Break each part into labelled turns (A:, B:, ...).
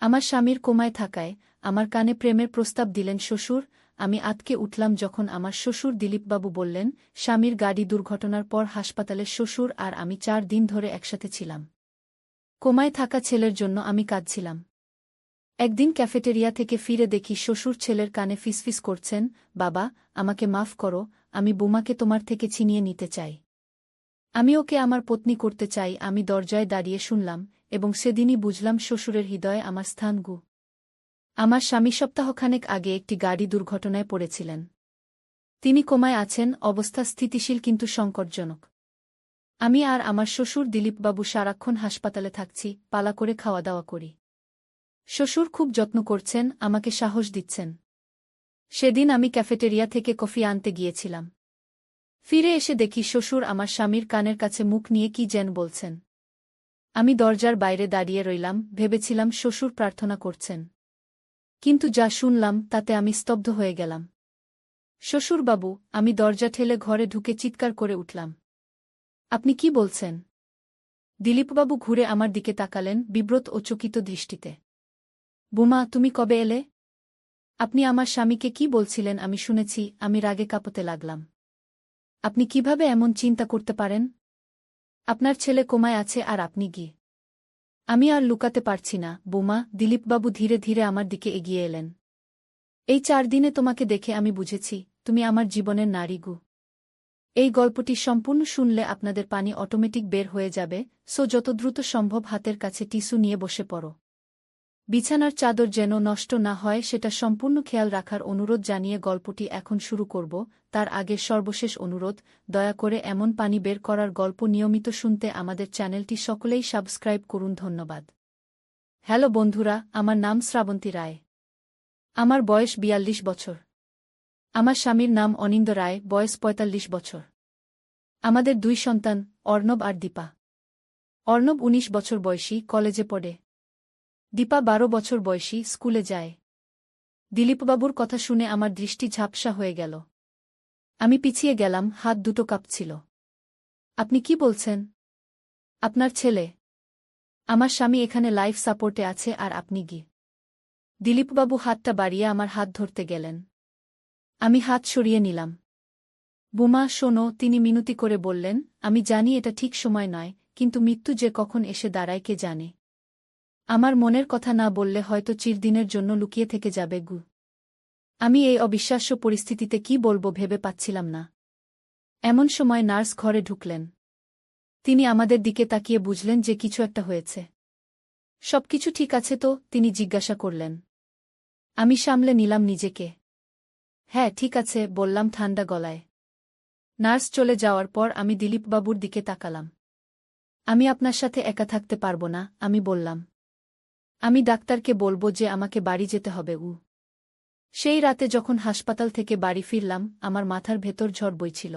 A: আমার স্বামীর কোমায় থাকায় আমার কানে প্রেমের প্রস্তাব দিলেন শ্বশুর। আমি আঁতকে উঠলাম যখন আমার শ্বশুর দিলীপবাবু বললেন, স্বামীর গাড়ি দুর্ঘটনার পর হাসপাতালে শ্বশুর আর আমি 4 দিন ধরে একসাথে ছিলাম। কোমায় থাকা ছেলের জন্য আমি কাঁদছিলাম। একদিন ক্যাফেটেরিয়া থেকে ফিরে দেখি শ্বশুর ছেলের কানে ফিসফিস করছেন, বাবা, আমাকে মাফ করো, আমি বোমাকে তোমার থেকে ছিনিয়ে নিতে চাই। আমি ওকে আমার পত্নী করতে চাই। আমি দরজায় দাঁড়িয়ে শুনলাম, এবং সেদিনই বুঝলাম শ্বশুরের হৃদয়ে আমার স্থান। আমার স্বামী সপ্তাহখানেক আগে একটি গাড়ি দুর্ঘটনায় পড়েছিলেন। তিনি কোমায় আছেন, অবস্থা স্থিতিশীল কিন্তু সংকটজনক। আমি আর আমার শ্বশুর দিলীপবাবু সারাক্ষণ হাসপাতালে থাকছি, পালা করে খাওয়া দাওয়া করি। শ্বশুর খুব যত্ন করছেন, আমাকে সাহস দিচ্ছেন। সেদিন আমি ক্যাফেটেরিয়া থেকে কফি আনতে গিয়েছিলাম। ফিরে এসে দেখি শ্বশুর আমার স্বামীর কানের কাছে মুখ নিয়ে কি যেন বলছেন। আমি দরজার বাইরে দাঁড়িয়ে রইলাম, ভেবেছিলাম শ্বশুর প্রার্থনা করছেন। কিন্তু যা শুনলাম তাতে আমি স্তব্ধ হয়ে গেলাম। শ্বশুরবাবু, আমি দরজা ঠেলে ঘরে ঢুকে চিৎকার করে উঠলাম। আপনি কি বলছেন? দিলীপবাবু ঘুরে আমার দিকে তাকালেন, বিব্রত ও চকিত দৃষ্টিতে। বোমা, তুমি কবে এলে? আপনি আমার স্বামীকে কি বলছিলেন আমি শুনেছি। আমি রাগে কাঁপতে লাগলাম। আপনি কিভাবে এমন চিন্তা করতে পারেন? আপনার ছেলে কোমায় আছে আর আপনি কি? আমি আর লুকাতে পারছি না, বোমা। দিলীপবাবু ধীরে ধীরে আমার দিকে এগিয়ে এলেন। এই 4 দিনে তোমাকে দেখে আমি বুঝেছি, তুমি আমার জীবনের নারী। এই গল্পটি সম্পূর্ণ শুনলে আপনাদের পানি অটোমেটিক বের হয়ে যাবে, সো যত দ্রুত সম্ভব হাতের কাছে টিস্যু নিয়ে বসে পড়ো। বিছানার চাদর যেন নষ্ট না হয় সেটা সম্পূর্ণ খেয়াল রাখার অনুরোধ জানিয়ে গল্পটি এখন শুরু করব। তার আগে সর্বশেষ অনুরোধ, দয়া করে এমন পানি বের করার গল্প নিয়মিত শুনতে আমাদের চ্যানেলটি সকলেই সাবস্ক্রাইব করুন। ধন্যবাদ। হ্যালো বন্ধুরা, আমার নাম শ্রাবন্তী রায়। আমার বয়স 42 বছর। আমার স্বামীর নাম অনিন্দ রায়, বয়স 45 বছর। আমাদের 2 সন্তান, অর্ণব আর দীপা। অর্ণব 19 বছর বয়সী, কলেজে পড়ে। দীপা 12 বছর বয়সী, স্কুলে যায়। দিলীপবাবুর কথা শুনে আমার দৃষ্টি ঝাপসা হয়ে গেল। আমি পিছিয়ে গেলাম, হাত দুটো কাঁপছিল। আপনি কি বলছেন? আপনার ছেলে? আমার স্বামী এখানে লাইফ সাপোর্টে আছে আর আপনি কি? দিলীপবাবু হাতটা বাড়িয়ে আমার হাত ধরতে গেলেন। আমি হাত সরিয়ে নিলাম। বোমা, শোনো, তিনি মিনতি করে বললেন, আমি জানি এটা ঠিক সময় নয়, কিন্তু মৃত্যু যে কখন এসে দাঁড়ায় কে জানে। আমার মনের কথা না বললে হয়তো চিরদিনের জন্য লুকিয়ে থেকে যাবে। আমি এই অবিশ্বাস্য পরিস্থিতিতে কি বলবো ভেবে পাচ্ছিলাম না। এমন সময় নার্স ঘরে ঢুকলেন। তিনি আমাদের দিকে তাকিয়ে বুঝলেন যে কিছু একটা হয়েছে। সবকিছু ঠিক আছে তো? তিনি জিজ্ঞাসা করলেন। আমি সামলে নিলাম নিজেকে। হ্যাঁ, ঠিক আছে, বললাম ঠান্ডা গলায়। নার্স চলে যাওয়ার পর আমি দিলীপবাবুর দিকে তাকালাম। আমি আপনার সাথে একা থাকতে পারব না, আমি বললাম। আমি ডাক্তারকে বলবো যে আমাকে বাড়ি যেতে হবে। সেই রাতে যখন হাসপাতাল থেকে বাড়ি ফিরলাম, আমার মাথার ভেতর ঝড় বইছিল।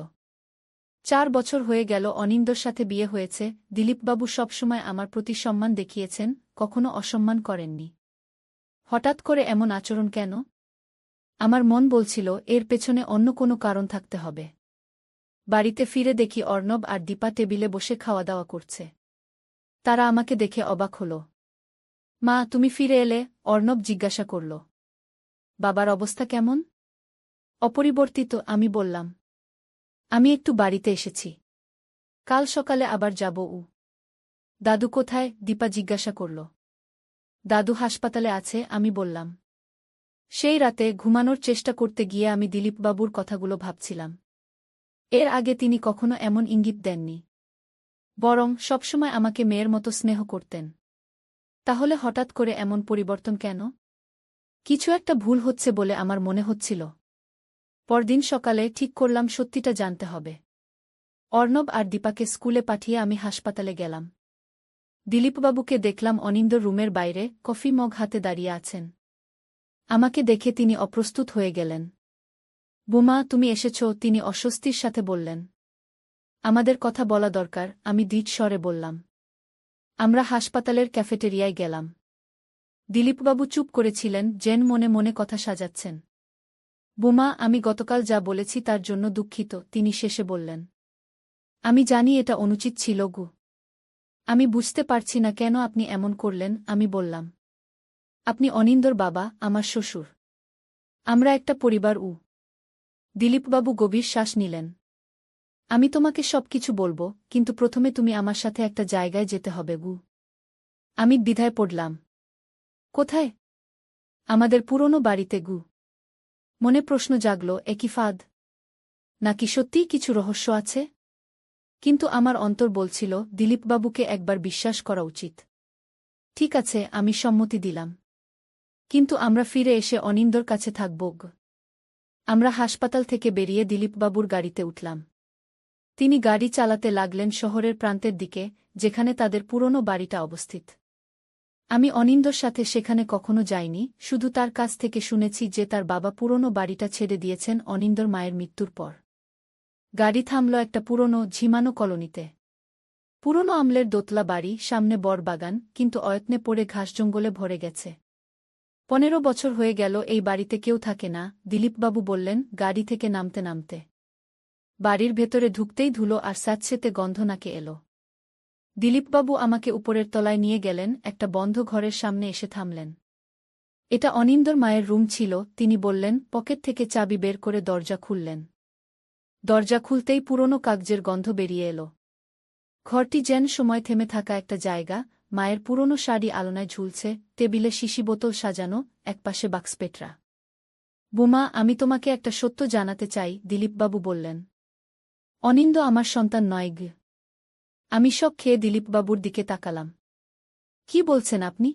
A: 4 বছর হয়ে গেল অনিন্দর সাথে বিয়ে হয়েছে। দিলীপবাবু সবসময় আমার প্রতি সম্মান দেখিয়েছেন, কখনো অসম্মান করেননি। হঠাৎ করে এমন আচরণ কেন? আমার মন বলছিল এর পেছনে অন্য কোনো কারণ থাকতে হবে। বাড়িতে ফিরে দেখি অর্ণব আর দীপা টেবিলে বসে খাওয়া দাওয়া করছে। তারা আমাকে দেখে অবাক হল। মা, তুমি ফিরে এলে? অর্ণব জিজ্ঞাসা করল। বাবার অবস্থা কেমন? অপরিবর্তিত, আমি বললাম। আমি একটু বাড়িতে এসেছি। কাল সকালে আবার যাব। দাদু কোথায়? দীপা জিজ্ঞাসা করল। দাদু হাসপাতালে আছে, আমি বললাম। সেই রাতে ঘুমানোর চেষ্টা করতে গিয়ে আমি দিলীপবাবুর কথাগুলো ভাবছিলাম। এর আগে তিনি কখনো এমন ইঙ্গিত দেননি। বরং সবসময় আমাকে মেয়ের মতো স্নেহ করতেন। তাহলে হঠাৎ করে এমন পরিবর্তন কেন? কিছু একটা ভুল হচ্ছে বলে আমার মনে হচ্ছিল। পরদিন সকালে ঠিক করলাম সত্যিটা জানতে হবে। অর্ণব আর দীপাকে স্কুলে পাঠিয়ে আমি হাসপাতালে গেলাম। দিলীপবাবুকে দেখলাম অনিন্দর রুমের বাইরে, কফি মগ হাতে দাঁড়িয়ে আছেন। আমাকে দেখে তিনি অপ্রস্তুত হয়ে গেলেন। বোমা, তুমি এসেছ? তিনি অস্বস্তির সাথে বললেন। আমাদের কথা বলা দরকার, আমি দৃঢ় স্বরে বললাম। আমরা হাসপাতালের ক্যাফেটেরিয়ায় গেলাম। দিলীপবাবু চুপ করেছিলেন, যেন মনে মনে কথা সাজাচ্ছেন। বোমা, আমি গতকাল যা বলেছি তার জন্য দুঃখিত, তিনি শেষে বললেন। আমি জানি এটা অনুচিত ছিল। আমি বুঝতে পারছি না কেন আপনি এমন করলেন, আমি বললাম। আপনি অনিন্দর বাবা, আমার শ্বশুর। আমরা একটা পরিবার। দিলীপবাবু গভীর শ্বাস নিলেন। আমি তোমাকে সবকিছু বলবো, কিন্তু প্রথমে তুমি আমার সাথে একটা জায়গায় যেতে হবে। আমি দ্বিধায় পড়লাম। কোথায়? আমাদের পুরনো বাড়িতে। মনে প্রশ্ন জাগল, একই ফাঁদ নাকি সত্যিই কিছু রহস্য আছে? কিন্তু আমার অন্তর বলছিল দিলীপবাবুকে একবার বিশ্বাস করা উচিত। ঠিক আছে, আমি সম্মতি দিলাম। কিন্তু আমরা ফিরে এসে অনিন্দর কাছে থাকব। আমরা হাসপাতাল থেকে বেরিয়ে দিলীপবাবুর গাড়িতে উঠলাম। তিনি গাড়ি চালাতে লাগলেন শহরের প্রান্তের দিকে, যেখানে তাদের পুরনো বাড়িটা অবস্থিত। আমি অনিন্দর সাথে সেখানে কখনো যাইনি, শুধু তার কাছ থেকে শুনেছি যে তার বাবা পুরনো বাড়িটা ছেড়ে দিয়েছেন অনিন্দর মায়ের মৃত্যুর পর। গাড়ি থামল একটা পুরনো ঝিমানো কলোনিতে। পুরনো আমলের দোতলা বাড়ি, সামনে বড়বাগান, কিন্তু অয়ত্নে পড়ে ঘাস জঙ্গলে ভরে গেছে। 15 বছর হয়ে গেল এই বাড়িতে কেউ থাকে না, দিলীপবাবু বললেন গাড়ি থেকে নামতে নামতে। বাড়ির ভেতরে ঢুকতেই ধুলো আর স্যাঁতসেঁতে গন্ধ নাকে এলো। দিলীপবাবু আমাকে উপরের তলায় নিয়ে গেলেন, একটা বন্ধ ঘরের সামনে এসে থামলেন। এটা অনিন্দর মায়ের রুম ছিল, তিনি বললেন। পকেট থেকে চাবি বের করে দরজা খুললেন। দরজা খুলতেই পুরনো কাগজের গন্ধ বেরিয়ে এলো। ঘরটি যেন সময় থেমে থাকা একটা জায়গা। মায়ের পুরনো শাড়ি আলনায় ঝুলছে, টেবিলে শিশি বোতল সাজানো, একপাশে বাক্সপেটরা। বুমা, আমি তোমাকে একটা সত্য জানাতে চাই, দিলীপবাবু বললেন। অনিন্দ আমার সন্তান নয়। আমি শক খেয়ে দিলীপবাবুর দিকে তাকালাম। কি বলছেন আপনি?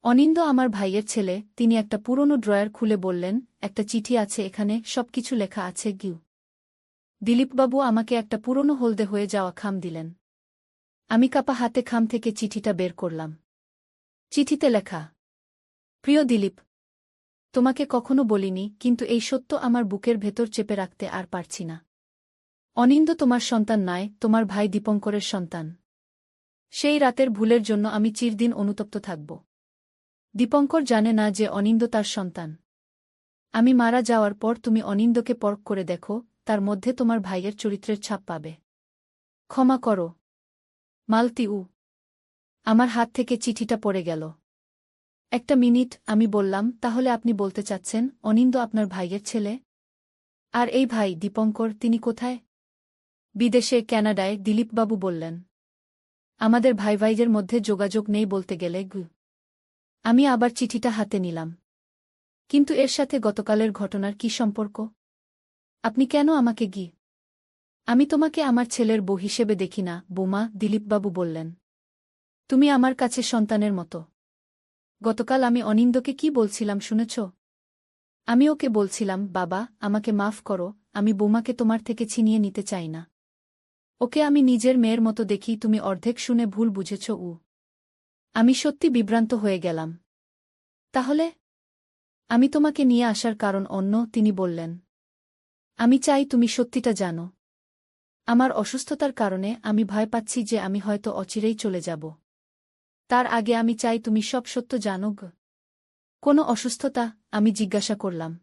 A: অনিন্দ আমার ভাইয়ের ছেলে। তিনি একটা পুরনো ড্রয়ার খুলে বললেন, একটা চিঠি আছে এখানে, সবকিছু লেখা আছে। দিলীপবাবু আমাকে একটা পুরনো হলদে হয়ে যাওয়া খাম দিলেন। আমি কাপা হাতে খাম থেকে চিঠিটা বের করলাম। চিঠিতে লেখা, প্রিয় দিলীপ, তোমাকে কখনো বলিনি, কিন্তু এই সত্য আমার বুকের ভেতর চেপে রাখতে আর পারছি না। অনিন্দ তোমার সন্তান নয়, তোমার ভাই দীপঙ্করের সন্তান। সেই রাতের ভুলের জন্য আমি চিরদিন অনুতপ্ত থাকব। দীপঙ্কর জানে না যে অনিন্দ তার সন্তান। আমি মারা যাওয়ার পর তুমি অনিন্দকে পরখ করে দেখো, তার মধ্যে তোমার ভাইয়ের চরিত্রের ছাপ পাবে। ক্ষমা করো, মালতী। আমার হাত থেকে চিঠিটা পড়ে গেল। একটা মিনিট, আমি বললাম, তাহলে আপনি বলতে চাচ্ছেন অনিন্দ আপনার ভাইয়ের ছেলে? আর এই ভাই দীপঙ্কর, তিনি কোথায়? বিদেশে, ক্যানাডায়, দিলীপবাবু বললেন। আমাদের ভাইদের মধ্যে যোগাযোগ নেই বলতে গেলে। আমি আবার চিঠিটা হাতে নিলাম। কিন্তু এর সাথে গতকালের ঘটনার কি সম্পর্ক? আপনি কেন আমাকে আমি তোমাকে আমার ছেলের বউ হিসেবে দেখি না, বোমা, দিলীপবাবু বললেন। তুমি আমার কাছে সন্তানের মতো। গতকাল আমি অনিন্দকে কি বলছিলাম শুনেছ? আমি ওকে বলছিলাম, বাবা, আমাকে মাফ করো, আমি বোমাকে তোমার থেকে ছিনিয়ে নিতে চাই না। ওকে আমি নিজের মেয়ের মতো দেখি। তুমি অর্ধেক শুনে ভুল বুঝেছ। আমি সত্যি বিভ্রান্ত হয়ে গেলাম। তাহলে আমি তোমাকে নিয়ে আসার কারণ অন্য, তিনি বললেন। আমি চাই তুমি সত্যিটা জানো। আমার অসুস্থতার কারণে আমি ভয় পাচ্ছি যে আমি হয়তো অচিরেই চলে যাব। তার আগে আমি চাই তুমি সব সত্য জানো। কোনো অসুস্থতা? আমি জিজ্ঞাসা করলাম।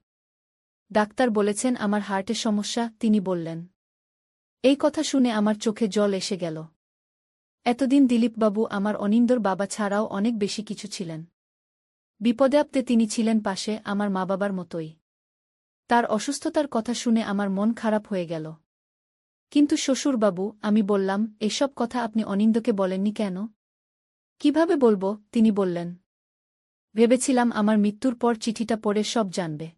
A: ডাক্তার বলেছেন আমার হার্টের সমস্যা, তিনি বললেন। এই কথা শুনে আমার চোখে জল এসে গেল। এতদিন দিলীপবাবু আমার অনিন্দর বাবা ছাড়াও অনেক বেশি কিছু ছিলেন। বিপদে আপদে তিনি ছিলেন পাশে, আমার মা বাবার মতোই। তার অসুস্থতার কথা শুনে আমার মন খারাপ হয়ে গেল। কিন্তু শ্বশুরবাবু, আমি বললাম, এসব কথা আপনি অনিন্দকে বলেননি কেন? কিভাবে বলবো, তিনি বললেন। ভেবেছিলাম আমার মৃত্যুর পর চিঠিটা পড়ে সব জানবে।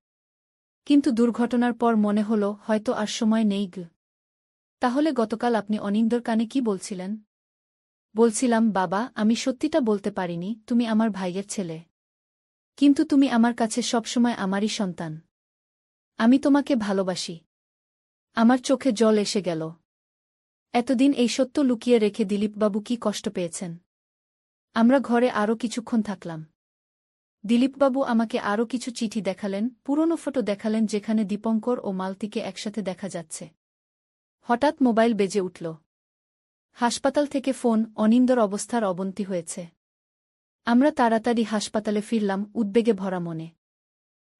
A: কিন্তু দুর্ঘটনার পর মনে হল হয়তো আর সময় নেই। তাহলে গতকাল আপনি অনিন্দর কানে কি বলছিলেন? বলছিলাম, বাবা, আমি সত্যিটা বলতে পারিনি, তুমি আমার ভাইয়ের ছেলে। কিন্তু তুমি আমার কাছে সবসময় আমারই সন্তান। আমি তোমাকে ভালোবাসি। আমার চোখে জল এসে গেল। এতদিন এই সত্য লুকিয়ে রেখে দিলীপবাবু কি কষ্ট পেয়েছেন। আমরা ঘরে আরও কিছুক্ষণ থাকলাম। দিলীপবাবু আমাকে আরও কিছু চিঠি দেখালেন, পুরনো ফটো দেখালেন যেখানে দীপঙ্কর ও মালতীকে একসাথে দেখা যাচ্ছে। হঠাৎ মোবাইল বেজে উঠল। হাসপাতাল থেকে ফোন, অনিন্দর অবস্থার অবনতি হয়েছে। আমরা তাড়াতাড়ি হাসপাতালে ফিরলাম, উদ্বেগে ভরা মনে।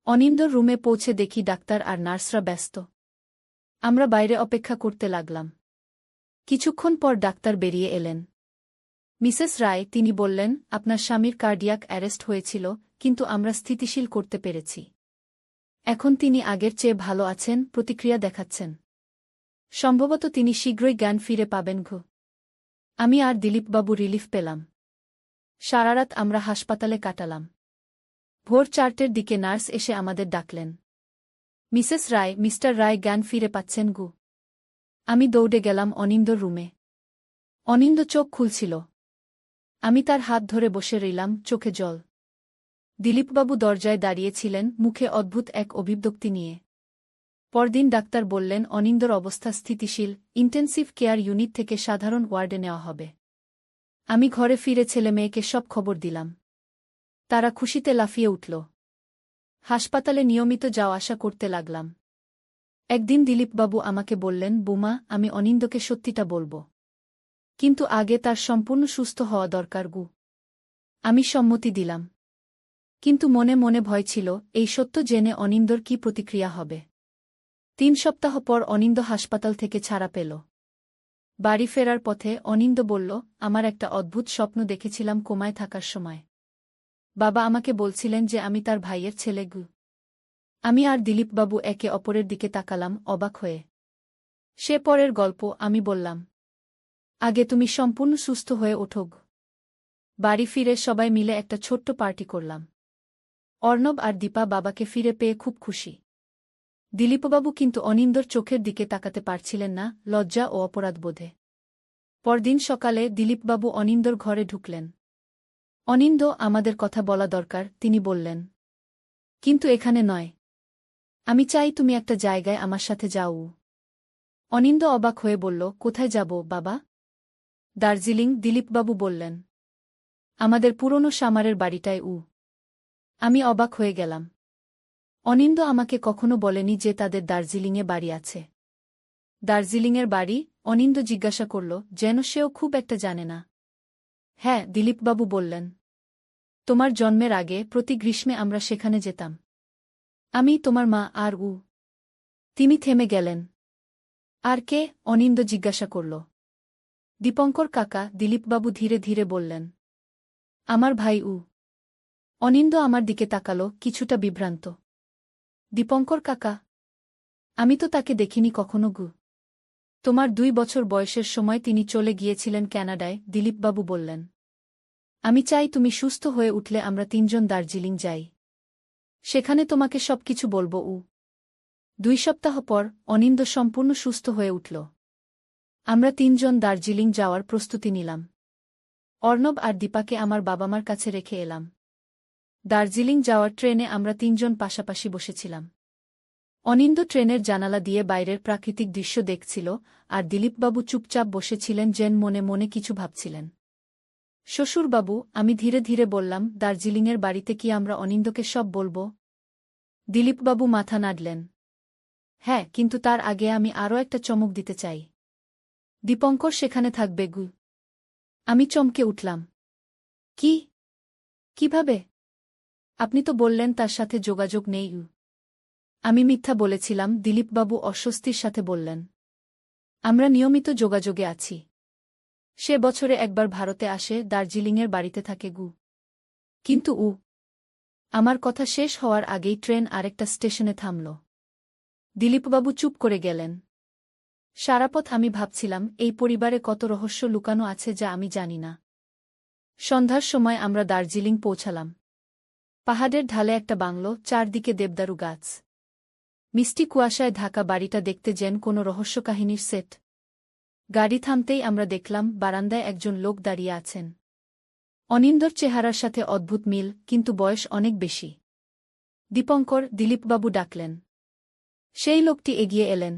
A: অনিন্দর রুমে পৌঁছে দেখি ডাক্তার আর নার্সরা ব্যস্ত। আমরা বাইরে অপেক্ষা করতে লাগলাম। কিছুক্ষণ পর ডাক্তার বেরিয়ে এলেন। মিসেস রায়, তিনি বললেন, আপনার স্বামীর কার্ডিয়াক অ্যারেস্ট হয়েছিল, কিন্তু আমরা স্থিতিশীল করতে পেরেছি। এখন তিনি আগের চেয়ে ভালো আছেন, প্রতিক্রিয়া দেখাচ্ছেন। সম্ভবত তিনি শীঘ্রই জ্ঞান ফিরে পাবেন। আমি আর দিলীপবাবু রিলিফ পেলাম। সারারাত আমরা হাসপাতালে কাটালাম। ভোর 4টের দিকে নার্স এসে আমাদের ডাকলেন। মিসেস রায়, মিস্টার রায় জ্ঞান ফিরে পাচ্ছেন। আমি দৌড়ে গেলাম অনিন্দর রুমে। অনিন্দ চোখ খুলছিল। আমি তার হাত ধরে বসে রইলাম, চোখে জল। দিলীপবাবু দরজায় দাঁড়িয়েছিলেন, মুখে অদ্ভুত এক অভিব্যক্তি নিয়ে। পরদিন ডাক্তার বললেন অনিন্দর অবস্থা স্থিতিশীল, ইন্টেন্সিভ কেয়ার ইউনিট থেকে সাধারণ ওয়ার্ডে নেওয়া হবে। আমি ঘরে ফিরে ছেলেমেয়েকে সব খবর দিলাম। তারা খুশিতে লাফিয়ে উঠল। হাসপাতালে নিয়মিত যাওয়া আসা করতে লাগলাম। একদিন দিলীপবাবু আমাকে বললেন, বুমা, আমি অনিন্দকে সত্যিটা বলব। কিন্তু আগে তার সম্পূর্ণ সুস্থ হওয়া দরকার। আমি সম্মতি দিলাম। কিন্তু মনে মনে ভয় ছিল, এই সত্য জেনে অনিন্দর কী প্রতিক্রিয়া হবে। 3 সপ্তাহ পর অনিন্দ হাসপাতাল থেকে ছাড়া পেল। বাড়ি ফেরার পথে অনিন্দ বলল, আমার একটা অদ্ভুত স্বপ্ন দেখেছিলাম কোমায় থাকার সময়। বাবা আমাকে বলছিলেন যে আমি তার ভাইয়ের ছেলে। আমি আর দিলীপবাবু একে অপরের দিকে তাকালাম, অবাক হয়ে। সে পরের গল্প। আমি বললাম, আগে তুমি সম্পূর্ণ সুস্থ হয়ে ওঠো। বাড়ি ফিরে সবাই মিলে একটা ছোট্ট পার্টি করলাম। অর্ণব আর দীপা বাবাকে ফিরে পেয়ে খুব খুশি। দিলীপবাবু কিন্তু অনিন্দর চোখের দিকে তাকাতে পারছিলেন না, লজ্জা ও অপরাধবোধে। পরদিন সকালে দিলীপবাবু অনিন্দর ঘরে ঢুকলেন। অনিন্দ, আমাদের কথা বলা দরকার, তিনি বললেন। কিন্তু এখানে নয়। আমি চাই তুমি একটা জায়গায় আমার সাথে যাও। অনিন্দ অবাক হয়ে বলল, কোথায় যাব বাবা? দার্জিলিং, দিলীপবাবু বললেন। আমাদের পুরনো সামারের বাড়িটায়। আমি অবাক হয়ে গেলাম। অনিন্দ আমাকে কখনো বলেনি যে তাদের দার্জিলিংয়ে বাড়ি আছে। দার্জিলিংয়ের বাড়ি? অনিন্দ জিজ্ঞাসা করল, যেন সেও খুব একটা জানে না। হ্যাঁ, দিলীপবাবু বললেন। তোমার জন্মের আগে প্রতি গ্রীষ্মে আমরা সেখানে যেতাম। আমি, তোমার মা আর। তিনি থেমে গেলেন। আর কে? অনিন্দ জিজ্ঞাসা করল। দীপঙ্কর কাকা, দিলীপবাবু ধীরে ধীরে বললেন। আমার ভাই। অনিন্দ আমার দিকে তাকাল, কিছুটা বিভ্রান্ত। দীপঙ্কর কাকা? আমি তো তাকে দেখিনি কখনো। তোমার 2 বছর বয়সের সময় তিনি চলে গিয়েছিলেন ক্যানাডায়, দিলীপবাবু বললেন। আমি চাই তুমি সুস্থ হয়ে উঠলে আমরা 3 জন দার্জিলিং যাই। সেখানে তোমাকে সবকিছু বলব। 2 সপ্তাহ পর অনিন্দ সম্পূর্ণ সুস্থ হয়ে উঠল। আমরা 3 জন দার্জিলিং যাওয়ার প্রস্তুতি নিলাম। অর্ণব আর দীপাকে আমার বাবা-মার কাছে রেখে এলাম। দার্জিলিং যাওয়ার ট্রেনে আমরা 3 জন পাশাপাশি বসেছিলাম। অনিন্দ ট্রেনের জানালা দিয়ে বাইরের প্রাকৃতিক দৃশ্য দেখছিল, আর দিলীপবাবু চুপচাপ বসেছিলেন, যেন মনে মনে কিছু ভাবছিলেন। শ্বশুরবাবু, আমি ধীরে ধীরে বললাম, দার্জিলিংয়ের বাড়িতে কি আমরা অনিন্দকে সব বলব? দিলীপবাবু মাথা নাড়লেন। হ্যাঁ, কিন্তু তার আগে আমি আরও একটা চমক দিতে চাই। দীপঙ্কর সেখানে থাকবে। আমি চমকে উঠলাম। কি? কিভাবে? আপনি তো বললেন তার সাথে যোগাযোগ নেই। আমি মিথ্যা বলেছিলাম, দিলীপবাবু অস্বস্তির সাথে বললেন। আমরা নিয়মিত যোগাযোগে আছি। সে বছরে একবার ভারতে আসে, দার্জিলিংয়ের বাড়িতে থাকে। কিন্তু আমার কথা শেষ হওয়ার আগেই ট্রেন আরেকটা স্টেশনে থামল। দিলীপবাবু চুপ করে গেলেন। সারাপথ আমি ভাবছিলাম, এই পরিবারে কত রহস্য লুকানো আছে যা আমি জানি না। সন্ধ্যার সময় আমরা দার্জিলিং পৌঁছালাম। পাহাড়ের ঢালে একটা বাংলো, চারদিকে দেবদারু গাছ। মিষ্টি কুয়াশায় ঢাকা বাড়িটা দেখতে যেন কোনো রহস্যকাহিনীর সেট। গাড়ি থামতেই আমরা দেখলাম বারান্দায় একজন লোক দাঁড়িয়ে আছেন। অনিন্দর চেহারার সাথে অদ্ভুত মিল, কিন্তু বয়স অনেক বেশি। দীপঙ্কর, দিলীপবাবু ডাকলেন। সেই লোকটি এগিয়ে এলেন।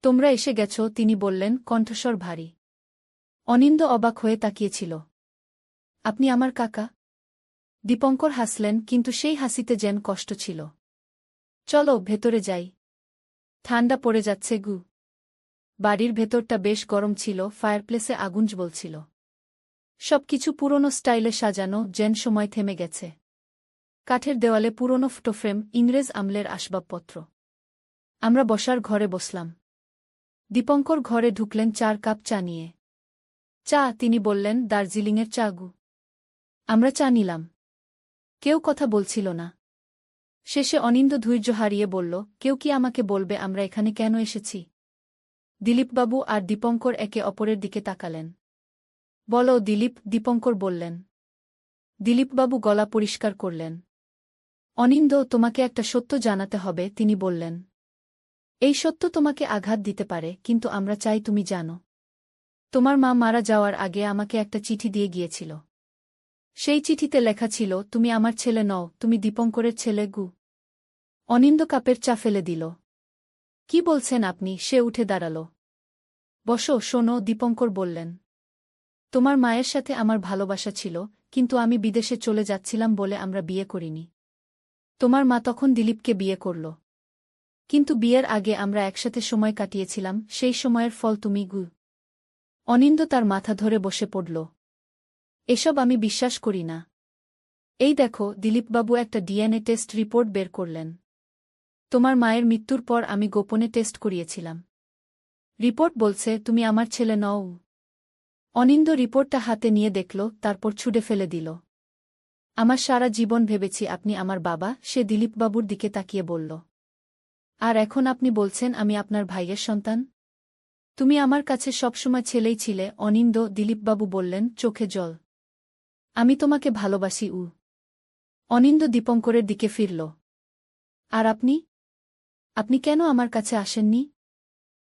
A: তোমরা এসে গেছ, তিনি বললেন, কণ্ঠস্বর ভারী। অনিন্দ অবাক হয়ে তাকিয়েছিল। আপনি আমার কাকা? দীপঙ্কর হাসলেন, কিন্তু সেই হাসিতে যেন কষ্ট ছিল। চলো ভেতরে যাই। ঠান্ডা পড়ে যাচ্ছে। বাড়ির ভেতরটা বেশ গরম ছিল, ফায়ারপ্লেসে আগুন জ্বলছিল। সবকিছু পুরনো স্টাইলে সাজানো, যেন সময় থেমে গেছে। কাঠের দেওয়ালে পুরনো ফটোফ্রেম, ইংরেজ আমলের আসবাবপত্র। আমরা বসার ঘরে বসলাম। দীপঙ্কর ঘরে ঢুকলেন 4 কাপ চা নিয়ে। চা, তিনি বললেন, দার্জিলিংয়ের চা গু। আমরা চা নিলাম। কেউ কথা বলছিল না। শেষে অনিন্দ ধৈর্য হারিয়ে বলল, কেউ কি আমাকে বলবে আমরা এখানে কেন এসেছি? দিলীপবাবু আর দীপঙ্কর একে অপরের দিকে তাকালেন। বলো দিলীপ, দীপঙ্কর বললেন। দিলীপবাবু গলা পরিষ্কার করলেন। অনিন্দ, তোমাকে একটা সত্য জানাতে হবে, তিনি বললেন। এই সত্য তোমাকে আঘাত দিতে পারে, কিন্তু আমরা চাই তুমি জানো। তোমার মা মারা যাওয়ার আগে আমাকে একটা চিঠি দিয়ে গিয়েছিল। সেই চিঠিতে লেখা ছিল, তুমি আমার ছেলে নও, তুমি দীপঙ্করের ছেলে গু। অনিন্দ কাপের চা ফেলে দিল। কি বলছেন আপনি? সে উঠে দাঁড়াল। বসো, শোনো, দীপঙ্কর বললেন। তোমার মায়ের সাথে আমার ভালোবাসা ছিল, কিন্তু আমি বিদেশে চলে যাচ্ছিলাম বলে আমরা বিয়ে করিনি। তোমার মা তখন দিলীপকে বিয়ে করল। কিন্তু বিয়ের আগে আমরা একসাথে সময় কাটিয়েছিলাম, সেই সময়ের ফল তুমি গু। অনিন্দ তার মাথা ধরে বসে পড়ল। এসব আমি বিশ্বাস করি না। এই দেখো, দিলীপবাবু একটা ডিএনএ টেস্ট রিপোর্ট বের করলেন। তোমার মায়ের মৃত্যুর পর আমি গোপনে টেস্ট করিয়েছিলাম। রিপোর্ট বলছে তুমি আমার ছেলে নও। অনিন্দ রিপোর্টটা হাতে নিয়ে দেখল, তারপর ছুঁড়ে ফেলে দিল। আমার সারা জীবন ভেবেছি আপনি আমার বাবা, সে দিলীপবাবুর দিকে তাকিয়ে বলল। আর এখন আপনি বলছেন আমি আপনার ভাইয়ের সন্তান? তুমি আমার কাছে সবসময় ছেলেই ছিলে অনিন্দ, দিলীপবাবু বললেন, চোখে জল। আমি তোমাকে ভালোবাসি উ। অনিন্দ দীপঙ্করের দিকে ফিরল। আর আপনি? আপনি কেন আমার কাছে আসেননি?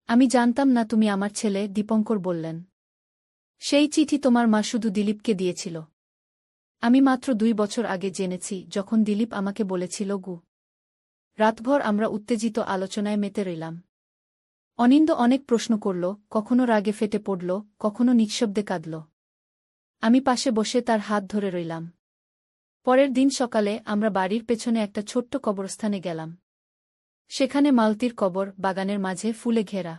A: আমি জানতাম না তুমি আমার ছেলে, দীপঙ্কর বললেন। সেই চিঠি তোমার মা শুধু দিলীপকে দিয়েছিল। আমি মাত্র 2 বছর আগে জেনেছি, যখন দিলীপ আমাকে বলেছিল গু। রাতভর আমরা উত্তেজিত আলোচনায় মেতে রইলাম। অনিন্দ অনেক প্রশ্ন করল, কখনো রাগে ফেটে পড়ল, কখনো নিঃশব্দে কাঁদল। আমি পাশে বসে তার হাত ধরে রইলাম। পরের দিন সকালে আমরা বাড়ির পেছনে একটা ছোট্ট কবরস্থানে গেলাম। সেখানে মালতীর কবর, বাগানের মাঝে ফুলে ঘেরা।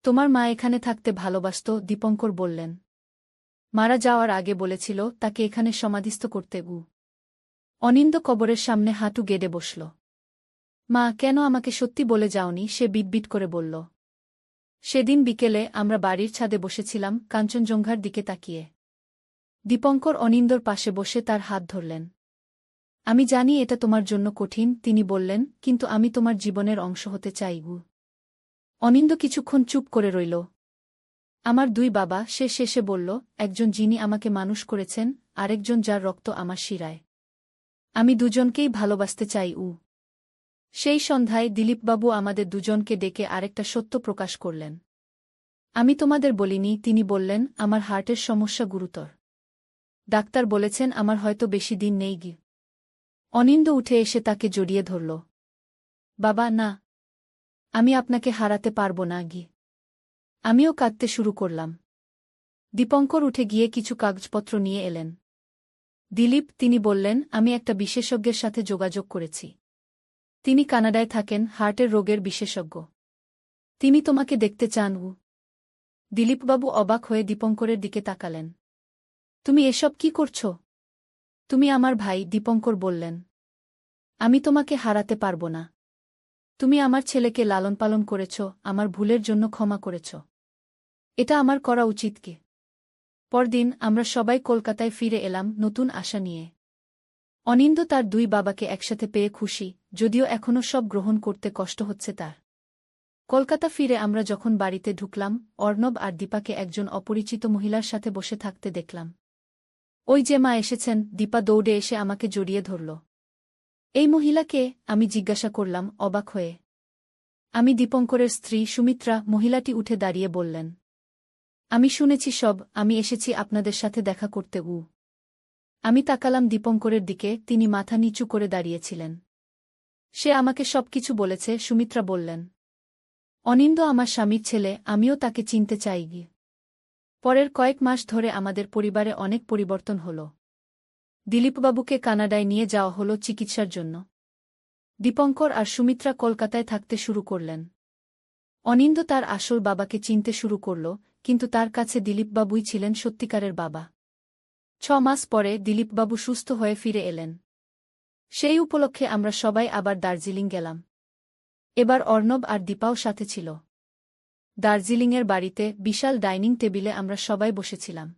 A: তোমার মা এখানে থাকতে ভালোবাসত, দীপঙ্কর বললেন। মারা যাওয়ার আগে বলেছিল তাকে এখানে সমাধিস্থ করতে গু। অনিন্দ কবরের সামনে হাঁটু গেড়ে বসল। মা, কেন আমাকে সত্যি বলে যাওনি? সে বিটবিট করে বলল। সেদিন বিকেলে আমরা বাড়ির ছাদে বসেছিলাম, কাঞ্চনজঙ্ঘার দিকে তাকিয়ে। দীপঙ্কর অনিন্দর পাশে বসে তার হাত ধরলেন। আমি জানি এটা তোমার জন্য কঠিন, তিনি বললেন, কিন্তু আমি তোমার জীবনের অংশ হতে চাই গু। অনিন্দ কিছুক্ষণ চুপ করে রইল। আমার 2 বাবা, সে শেষে বলল, একজন যিনি আমাকে মানুষ করেছেন, আরেকজন যার রক্ত আমার শিরায়। আমি দুজনকেই ভালোবাসতে চাই উ। সেই সন্ধ্যায় দিলীপবাবু আমাদের দুজনকে ডেকে আরেকটা সত্য প্রকাশ করলেন। আমি তোমাদের বলিনি, তিনি বললেন, আমার হার্টের সমস্যা গুরুতর। ডাক্তার বলেছেন আমার হয়তো বেশি দিন নেই গি। অনিন্দ উঠে এসে তাকে জড়িয়ে ধরল। বাবা, না। আমি আপনাকে হারাতে পারব না গি। আমিও কাঁদতে শুরু করলাম। দীপঙ্কর উঠে গিয়ে কিছু কাগজপত্র নিয়ে এলেন। দিলীপ, তিনি বললেন, আমি একটা বিশেষজ্ঞের সাথে যোগাযোগ করেছি। তিনি কানাডায় থাকেন, হার্টের রোগের বিশেষজ্ঞ। তিনি তোমাকে দেখতে চান উ। দিলীপবাবু অবাক হয়ে দীপঙ্করের দিকে তাকালেন। তুমি এসব কি করছ? তুমি আমার ভাই, দীপঙ্কর বললেন। আমি তোমাকে হারাতে পারব না। তুমি আমার ছেলেকে লালন পালন করেছ, আমার ভুলের জন্য ক্ষমা করেছ। এটা আমার করা উচিত কি? পরদিন আমরা সবাই কলকাতায় ফিরে এলাম নতুন আশা নিয়ে। অনিন্দ তার 2 বাবাকে একসাথে পেয়ে খুশি, যদিও এখনও সব গ্রহণ করতে কষ্ট হচ্ছে তার। কলকাতা ফিরে আমরা যখন বাড়িতে ঢুকলাম, অর্ণব আর দীপাকে একজন অপরিচিত মহিলার সাথে বসে থাকতে দেখলাম। ওই যে মা এসেছেন, দীপা দৌড়ে এসে আমাকে জড়িয়ে ধরল। এই মহিলাকে? আমি জিজ্ঞাসা করলাম, অবাক হয়ে। আমি দীপঙ্করের স্ত্রী সুমিত্রা, মহিলাটি উঠে দাঁড়িয়ে বললেন। আমি শুনেছি সব, আমি এসেছি আপনাদের সাথে দেখা করতে উ। আমি তাকালাম দীপঙ্করের দিকে, তিনি মাথা নিচু করে দাঁড়িয়েছিলেন। সে আমাকে সবকিছু বলেছে, সুমিত্রা বললেন। অনিন্দ আমার স্বামীর ছেলে, আমিও তাকে চিনতে চাই গি। পরের কয়েক মাস ধরে আমাদের পরিবারে অনেক পরিবর্তন হল। দিলীপবাবুকে কানাডায় নিয়ে যাওয়া হল চিকিৎসার জন্য। দীপঙ্কর আর সুমিত্রা কলকাতায় থাকতে শুরু করলেন। অনিন্দ তার আসল বাবাকে চিনতে শুরু করল, কিন্তু তার কাছে দিলীপবাবুই ছিলেন সত্যিকারের বাবা। 6 মাস পরে দিলীপবাবু সুস্থ হয়ে ফিরে এলেন। সেই উপলক্ষে আমরা সবাই আবার দার্জিলিং গেলাম। এবার অর্ণব আর দীপাও সাথে ছিল। দার্জিলিংয়ের বাড়িতে বিশাল ডাইনিং টেবিলে আমরা সবাই বসেছিলাম।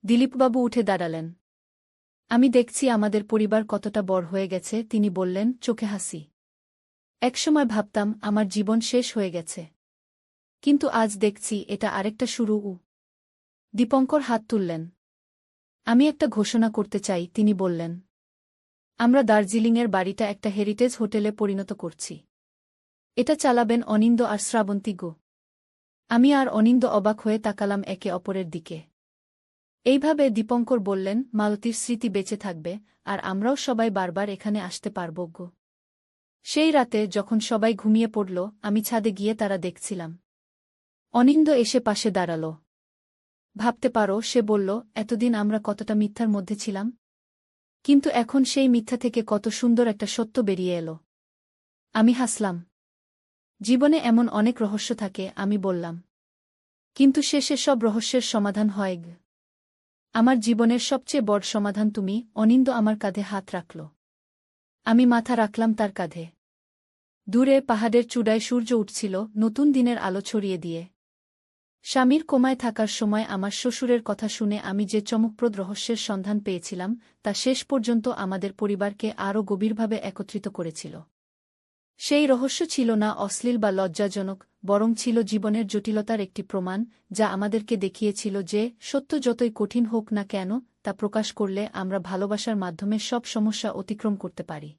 A: দিলীপবাবু উঠে দাঁড়ালেন। আমি দেখছি আমাদের পরিবার কতটা বড় হয়ে গেছে, তিনি বললেন, চোখে হাসি। একসময় ভাবতাম আমার জীবন শেষ হয়ে গেছে, কিন্তু আজ দেখছি এটা আরেকটা শুরু। দীপঙ্কর হাত তুললেন। আমি একটা ঘোষণা করতে চাই, তিনি বললেন। আমরা দার্জিলিংয়ের বাড়িটা একটা হেরিটেজ হোটেলে পরিণত করছি। এটা চালাবেন অনিন্দ আর শ্রাবন্তী গো। আমি আর অনিন্দ অবাক হয়ে তাকালাম একে অপরের দিকে। এইভাবে দীপঙ্কর বললেন, মালতীর স্মৃতি বেঁচে থাকবে, আর আমরাও সবাই বারবার এখানে আসতে পারব গো। সেই রাতে যখন সবাই ঘুমিয়ে পড়ল, আমি ছাদে গিয়ে তারা দেখছিলাম। অনিন্দ এসে পাশে দাঁড়াল। ভাবতে পারো, সে বলল, এতদিন আমরা কতটা মিথ্যার মধ্যে ছিলাম, কিন্তু এখন সেই মিথ্যা থেকে কত সুন্দর একটা সত্য বেরিয়ে এলো। আমি হাসলাম। জীবনে এমন অনেক রহস্য থাকে, আমি বললাম, কিন্তু শেষে সব রহস্যের সমাধান হয়। আমার জীবনের সবচেয়ে বড় সমাধান তুমি। অনিন্দ আমার কাঁধে হাত রাখল। আমি মাথা রাখলাম তার কাঁধে। দূরে পাহাড়ের চূড়ায় সূর্য উঠছিল, নতুন দিনের আলো ছড়িয়ে দিয়ে। স্বামীর কোমায় থাকার সময় আমার শ্বশুরের কথা শুনে আমি যে চমকপ্রদ রহস্যের সন্ধান পেয়েছিলাম, তা শেষ পর্যন্ত আমাদের পরিবারকে আরও গভীরভাবে একত্রিত করেছিল। সেই রহস্য ছিল না অশ্লীল বা লজ্জাজনক, বরং ছিল জীবনের জটিলতার একটি প্রমাণ, যা আমাদেরকে দেখিয়েছিল যে সত্য যতই কঠিন হোক না কেন, তা প্রকাশ করলে আমরা ভালোবাসার মাধ্যমে সব সমস্যা অতিক্রম করতে পারি।